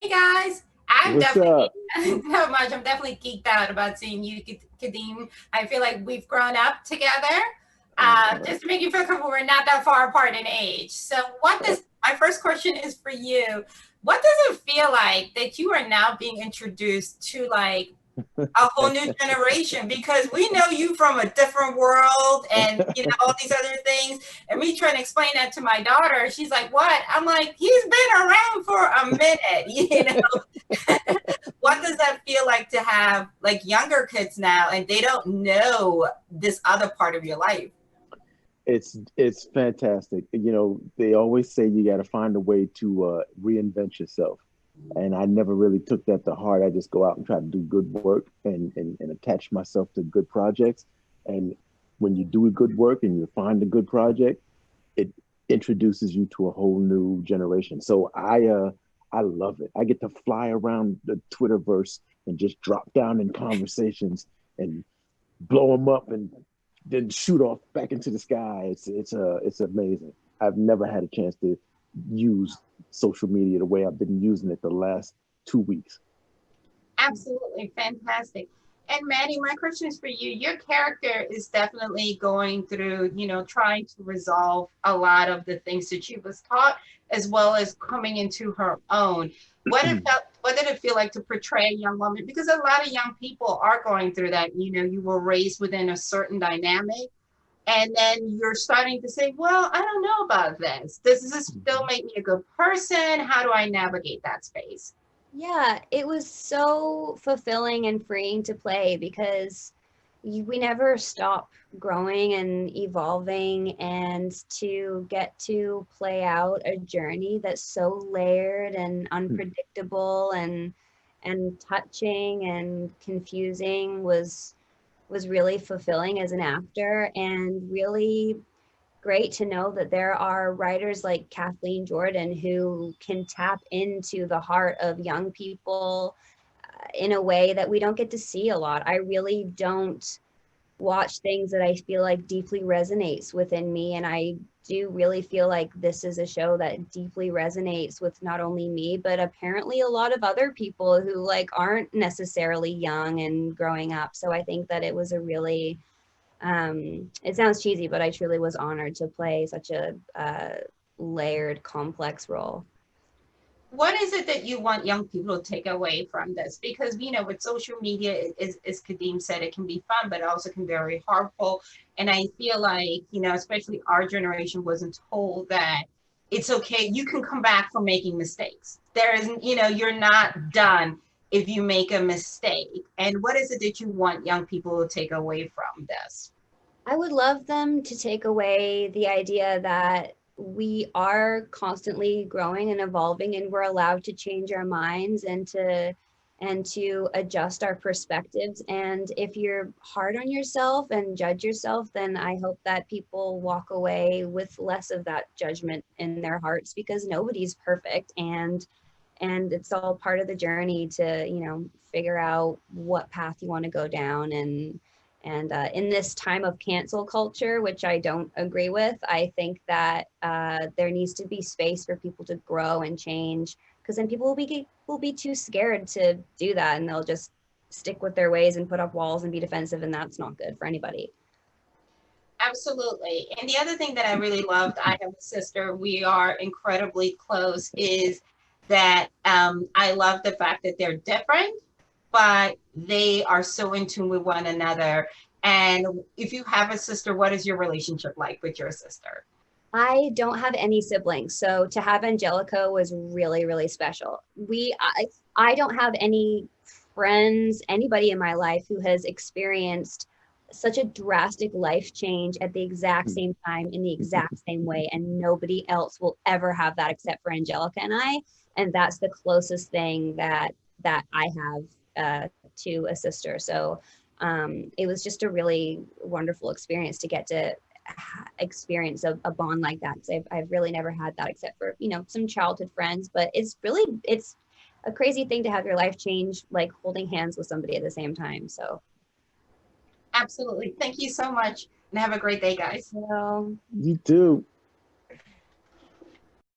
Hey guys, I'm What's definitely up? not much. I'm definitely geeked out about seeing you, Kadeem. I feel like we've grown up together. Just to make you feel comfortable, we're not that far apart in age. So, what Uh, does my first question is for you? What does it feel like that you are now being introduced to like a whole new generation, because we know you from a different world and all these other things, and me trying to explain that to my daughter, she's like, what? I'm like, he's been around for a minute. What does that feel like to have like younger kids now and they don't know this other part of your life? it's fantastic. They always say you got to find a way to reinvent yourself, and I never really took that to heart. I just go out and try to do good work and attach myself to good projects. And when you do good work and you find a good project, it introduces you to a whole new generation. So I love it. I get to fly around the Twitterverse and just drop down in conversations and blow them up and then shoot off back into the sky. It's amazing. I've never had a chance to use social media the way I've been using it the last 2 weeks. Absolutely fantastic. And Maddie, my question is for you. Your character is definitely going through, trying to resolve a lot of the things that she was taught, as well as coming into her own. What did it feel like to portray a young woman? Because a lot of young people are going through that. You were raised within a certain dynamic, and then you're starting to say, well, I don't know about this. Does this still make me a good person? How do I navigate that space? Yeah, it was so fulfilling and freeing to play because we never stop growing and evolving, and to get to play out a journey that's so layered and unpredictable and touching and confusing was really fulfilling as an actor, and really great to know that there are writers like Kathleen Jordan who can tap into the heart of young people in a way that we don't get to see a lot. I really don't watch things that I feel like deeply resonates within me, and I do really feel like this is a show that deeply resonates with not only me but apparently a lot of other people who like aren't necessarily young and growing up. So I think that it was a really it sounds cheesy, but I truly was honored to play such a layered, complex role. What is it that you want young people to take away from this? Because with social media, as Kadeem said, it can be fun, but it also can be very harmful. And I feel like especially our generation wasn't told that it's okay. You can come back from making mistakes. There isn't, you're not done if you make a mistake. And what is it that you want young people to take away from this? I would love them to take away the idea that we are constantly growing and evolving, and we're allowed to change our minds and to adjust our perspectives. And if you're hard on yourself and judge yourself, then I hope that people walk away with less of that judgment in their hearts, because nobody's perfect, and it's all part of the journey to figure out what path you want to go down. And in this time of cancel culture, which I don't agree with, I think that there needs to be space for people to grow and change, because then people will be too scared to do that, and they'll just stick with their ways and put up walls and be defensive, and that's not good for anybody. Absolutely. And the other thing that I really loved, I have a sister, we are incredibly close, is that I love the fact that they're different, but they are so in tune with one another. And if you have a sister, what is your relationship like with your sister? I don't have any siblings, so to have Angelica was really, really special. I don't have any friends, anybody in my life who has experienced such a drastic life change at the exact same time in the exact same way, and nobody else will ever have that except for Angelica and I. And that's the closest thing that I have to a sister. So it was just a really wonderful experience to get to experience a bond like that, because I've really never had that except for some childhood friends. But it's a crazy thing to have your life change like holding hands with somebody at the same time. So Absolutely. Thank you so much and have a great day, guys. well You too.